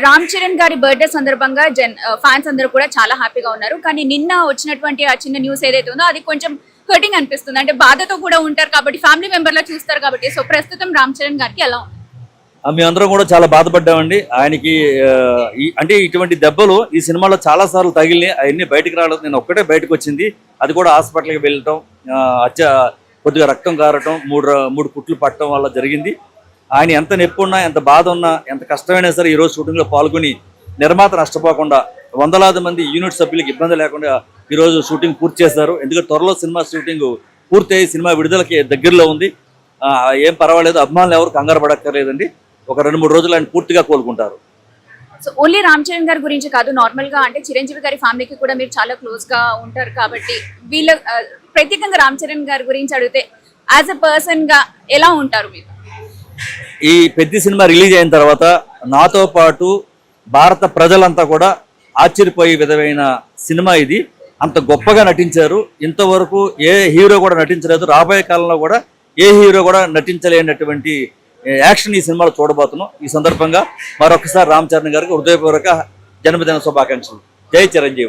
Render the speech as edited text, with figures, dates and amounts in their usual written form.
రామ్ చరణ్ గారి బర్త్డే సందర్భంగా ఫ్యాన్స్ అందరూ కూడా చాలా హ్యాపీగా ఉన్నారు. కానీ నిన్న వచ్చినటువంటి ఆ చిన్న న్యూస్ ఏదైతే ఉందో అది కొంచెం హర్టింగ్ అనిపిస్తుంది. అంటే బాధతో కూడా ఉంటారు కాబట్టి, ఫ్యామిలీ మెంబర్ లా చూస్తారు కాబట్టి. సో ప్రస్తుతం రామ్ చరణ్ గారికి ఎలా ఉంది? మేమందరం కూడా చాలా బాధపడ్డామండి. ఆయనకి అంటే ఇటువంటి దెబ్బలు ఈ సినిమాలో చాలా సార్లు తగిలినాయి. అవన్నీ బయటకు రావడం, నేను ఒక్కటే బయటకు వచ్చింది. అది కూడా హాస్పిటల్కి వెళ్ళటం, కొద్దిగా రక్తం కారటం, మూడు కుట్లు పట్టడం వల్ల జరిగింది. ఆయన ఎంత నొప్పి ఉన్నా, ఎంత బాధ ఉన్నా, ఎంత కష్టమైనా సరే ఈరోజు షూటింగ్లో పాల్గొని నిర్మాత నష్టపోకుండా వందలాది మంది యూనిట్ సభ్యులకు ఇబ్బంది లేకుండా ఈరోజు షూటింగ్ పూర్తి చేశారు. ఎందుకంటే త్వరలో సినిమా షూటింగ్ పూర్తయి సినిమా విడుదలకి దగ్గరలో ఉంది. ఏం పర్వాలేదు, అభిమానులు ఎవరు కంగారు పడక్కర్లేదండి. ఒక 2-3 రోజులు ఆయన పూర్తిగా కోలుకుంటారు. సో ఓన్లీ రామ్ చరణ్ గారి గురించి కాదు, నార్మల్ గా అంటే చిరంజీవి గారి ఫ్యామిలీకి కూడా మీరు చాలా క్లోజ్ గా ఉంటారు కాబట్టి, వీళ్ళ ప్రత్యేకంగా రామ్ చరణ్ గారి గురించి అడిగితే యాజ్ ఎ పర్సన్ గా ఎలా ఉంటారు మీరు? ఈ పెద్ద సినిమా రిలీజ్ అయిన తర్వాత నాతో పాటు భారత ప్రజలంతా కూడా ఆశ్చర్యపోయే విధమైన సినిమా ఇది. అంత గొప్పగా నటించారు. ఇంతవరకు ఏ హీరో కూడా నటించలేదు. రాబోయే కాలంలో కూడా ఏ హీరో కూడా నటించలేనటువంటి యాక్షన్ ఈ సినిమాలో చూడబోతున్నాం. ఈ సందర్భంగా మరొకసారి రామ్ చరణ్ గారికి హృదయపూర్వక జన్మదిన శుభాకాంక్షలు. జై చిరంజీవి.